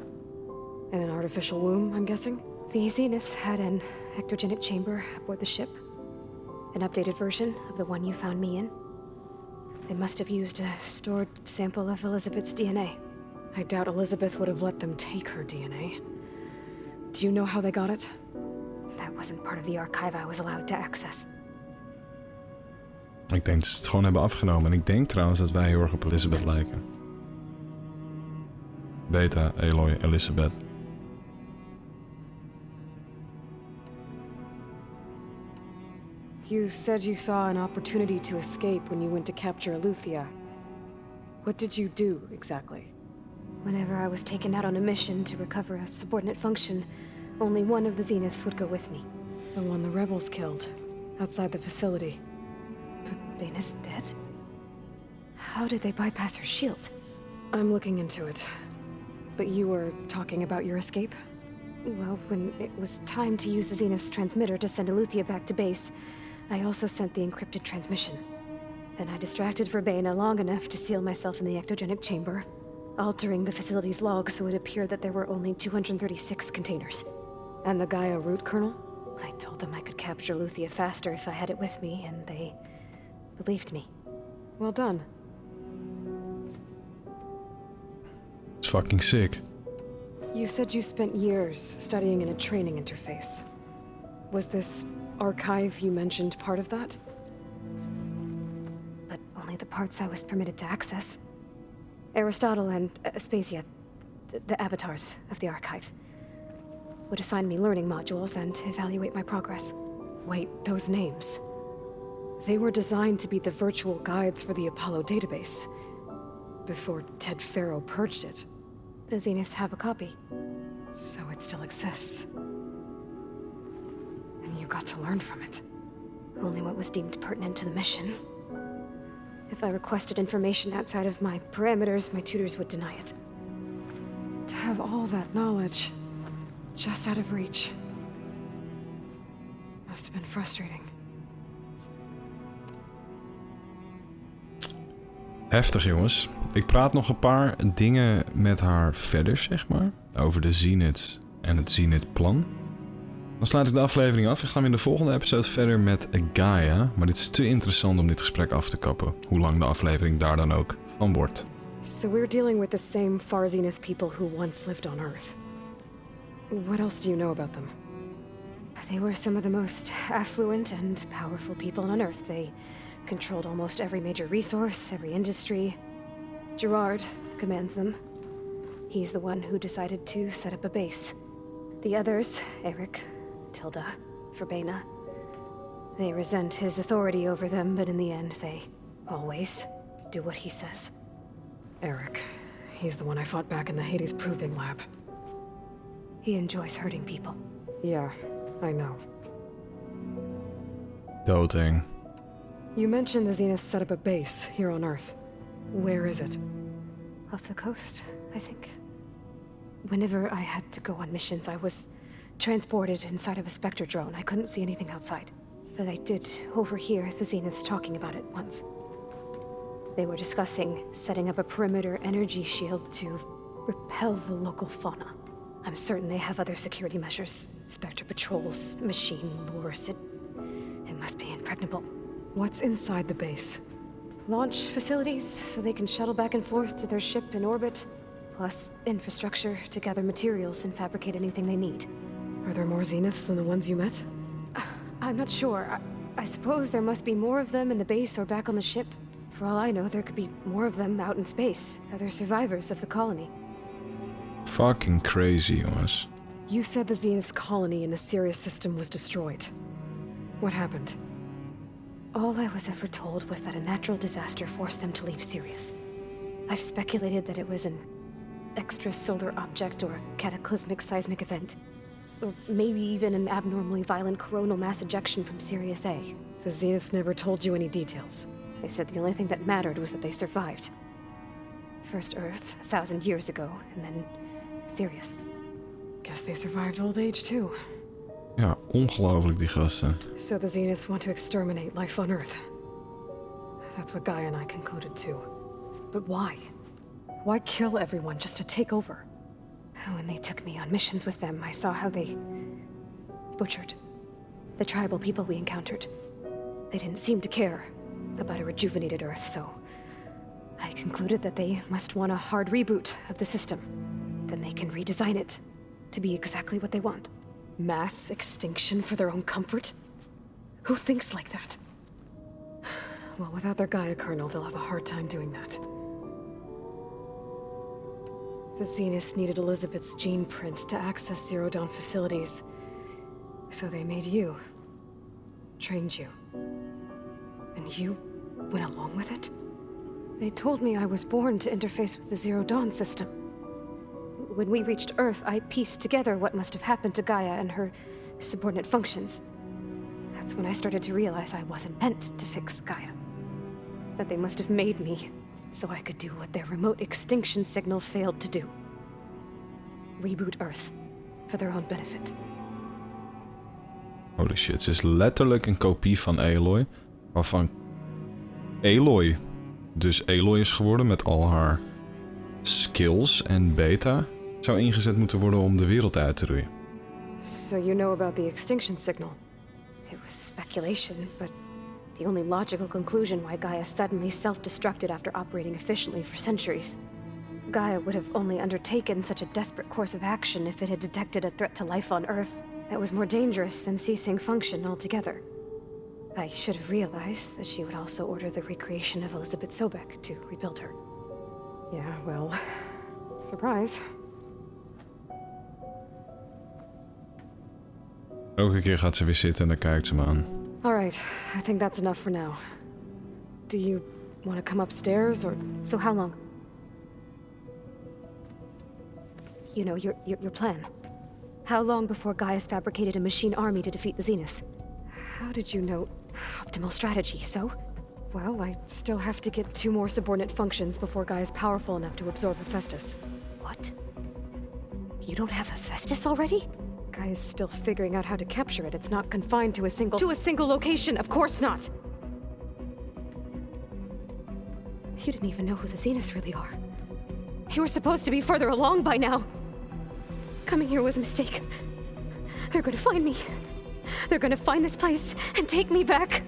In an artificial womb, I'm guessing? The Zeniths had an ectogenic chamber aboard the ship. An updated version of the one you found me in. They must have used a stored sample of Elizabeth's DNA. I doubt Elizabeth would have let them take her DNA. Do you know how they got it? That wasn't part of the archive I was allowed to access. Ik denk dat ze het gewoon hebben afgenomen. En ik denk trouwens dat wij heel erg op Elizabeth lijken. Beta, Aloy, Elizabeth. You said you saw an opportunity to escape when you went to capture Eluthia. What did you do, exactly? Whenever I was taken out on a mission to recover a subordinate function, only one of the Zeniths would go with me. The one the rebels killed, outside the facility. But Baina's dead? How did they bypass her shield? I'm looking into it. But you were talking about your escape? Well, when it was time to use the Zenith's transmitter to send Eluthia back to base, I also sent the encrypted transmission. Then I distracted Verbaina long enough to seal myself in the ectogenic chamber, altering the facility's log so it appeared that there were only 236 containers. And the Gaia root kernel? I told them I could capture Eluthia faster if I had it with me, and they believed me. Well done. It's fucking sick. You said you spent years studying in a training interface. Was this archive you mentioned part of that? But only the parts I was permitted to access. Aristotle and Aspasia, the avatars of the archive, would assign me learning modules and evaluate my progress. Wait, those names. They were designed to be the virtual guides for the Apollo database. Before Ted Faro purged it. The Zeniths have a copy. So it still exists. And you got to learn from it. Only what was deemed pertinent to the mission. If I requested information outside of my parameters, my tutors would deny it. To have all that knowledge, just out of reach, must have been frustrating. Heftig, jongens. Ik praat nog een paar dingen met haar verder, zeg maar. Over de Zeniths en het Zenith-plan. Dan sluit ik de aflevering af en gaan we in de volgende episode verder met Gaia. Maar dit is te interessant om dit gesprek af te kappen, hoe lang de aflevering daar dan ook van wordt. So we're dealing with the same far Zenith people who once lived on Earth. What else do you know about them? They were some of the most affluent and powerful people on Earth. They controlled almost every major resource, every industry. Gerard commands them. He's the one who decided to set up a base. The others, Eric, Tilda, Verbena, they resent his authority over them, but in the end, they always do what he says. Eric. He's the one I fought back in the Hades Proving Lab. He enjoys hurting people. Yeah, I know. Doodeng. You mentioned the Zenith set up a base here on Earth. Where is it? Off the coast, I think. Whenever I had to go on missions, I was transported inside of a Spectre drone. I couldn't see anything outside. But I did overhear the Zeniths talking about it once. They were discussing setting up a perimeter energy shield to repel the local fauna. I'm certain they have other security measures. Spectre patrols, machine lures. It must be impregnable. What's inside the base? Launch facilities, so they can shuttle back and forth to their ship in orbit. Plus infrastructure to gather materials and fabricate anything they need. Are there more Zeniths than the ones you met? I'm not sure. I suppose there must be more of them in the base or back on the ship. For all I know, there could be more of them out in space. Other survivors of the colony. Fucking crazy, jongens. You said the Zenith's colony in the Sirius system was destroyed. What happened? All I was ever told was that a natural disaster forced them to leave Sirius. I've speculated that it was an extrasolar object or a cataclysmic seismic event. Or maybe even an abnormally violent coronal mass ejection from Sirius A. The Zeniths never told you any details. They said the only thing that mattered was that they survived. First Earth, 1,000 years ago, and then Sirius. Guess they survived old age too. Ja, ongelooflijk die gasten. So the Zeniths want to exterminate life on Earth. That's what Gaia and I concluded too. But why? Why kill everyone just to take over? When they took me on missions with them, I saw how they butchered the tribal people we encountered. They didn't seem to care about a rejuvenated Earth, so I concluded that they must want a hard reboot of the system. Then they can redesign it to be exactly what they want. Mass extinction for their own comfort? Who thinks like that? Well, without their Gaia kernel, they'll have a hard time doing that. The Zeniths needed Elizabeth's gene print to access Zero Dawn facilities. So they made you. Trained you. And you went along with it? They told me I was born to interface with the Zero Dawn system. When we reached Earth, I pieced together what must have happened to Gaia and her subordinate functions. That's when I started to realize I wasn't meant to fix Gaia. That they must have made me so I could do what their remote extinction signal failed to do. Reboot Earth, for their own benefit. Holy shit, ze is letterlijk een kopie van Aloy. Waarvan Aloy dus Aloy is geworden met al haar skills en beta zou ingezet moeten worden om de wereld uit te roeien. So you know about the extinction signal? It was speculation, but the only logical conclusion why Gaia suddenly self-destructed after operating efficiently for centuries. Gaia would have only undertaken such a desperate course of action if it had detected a threat to life on Earth that was more dangerous than ceasing function altogether. I should have realized that she would also order the recreation of Elizabeth Sobek to rebuild her. Yeah, well, surprise. Elke keer gaat ze weer zitten en dan kijkt ze me aan. All right, I think that's enough for now. Do you want to come upstairs, or... So how long? You know, your plan. How long before Gaia's fabricated a machine army to defeat the Zeniths? How did you know? Optimal strategy, so? Well, I still have to get 2 more subordinate functions before Gaia's powerful enough to absorb Hephaestus. What? You don't have Hephaestus already? Gaia's still figuring out how to capture it. It's not confined to a single location, of course not! You didn't even know who the Zeniths really are. You were supposed to be further along by now. Coming here was a mistake. They're gonna find me. They're gonna find this place and take me back.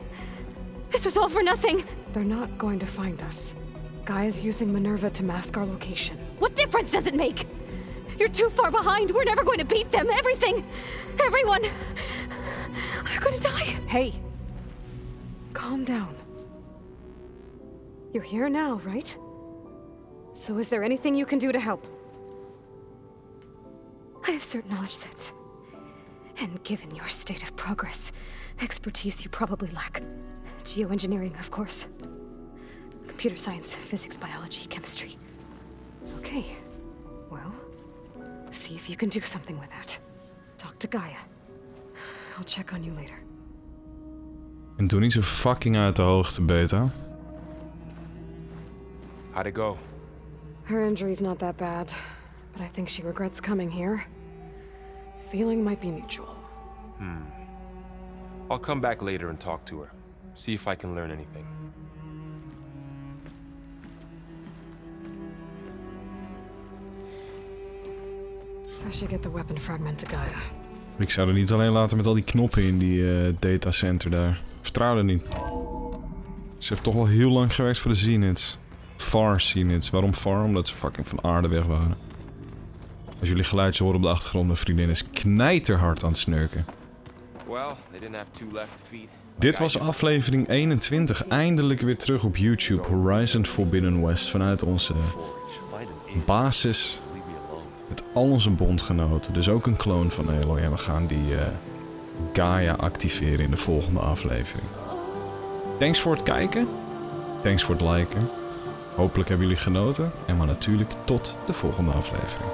This was all for nothing. They're not going to find us. Gaia's using Minerva to mask our location. What difference does it make? You're too far behind. We're never going to beat them. Everything. Everyone. They're gonna die. Hey. Calm down. You're here now, right? So is there anything you can do to help? I have certain knowledge sets. And given your state of progress, expertise you probably lack. Geoengineering, of course. Computer science, physics, biology, chemistry. Okay. Well, see if you can do something with that. Talk to Gaia. I'll check on you later. En doe niet zo fucking uit de hoogte, Beta. How'd it go? Her injury's not that bad, but I think she regrets coming here. Feeling might be mutual. I'll come back later and talk to her. See if I can learn anything. I should get the weapon fragment to Gaia. Ik zou er niet alleen laten met al die knoppen in die datacenter daar. Vertrouw er niet. Ze heeft toch wel heel lang gewerkt voor de Zeniths. Far Zeniths. Waarom Far? Omdat ze fucking van aarde weg wonen. Als jullie geluidjes horen op de achtergrond, mijn vriendin is knijterhard aan het snurken. Dit was aflevering 21. Eindelijk weer terug op YouTube. Horizon Forbidden West. Vanuit onze basis. Met al onze bondgenoten. Dus ook een kloon van Aloy. En we gaan die Gaia activeren in de volgende aflevering. Thanks voor het kijken. Thanks voor het liken. Hopelijk hebben jullie genoten. En maar natuurlijk tot de volgende aflevering.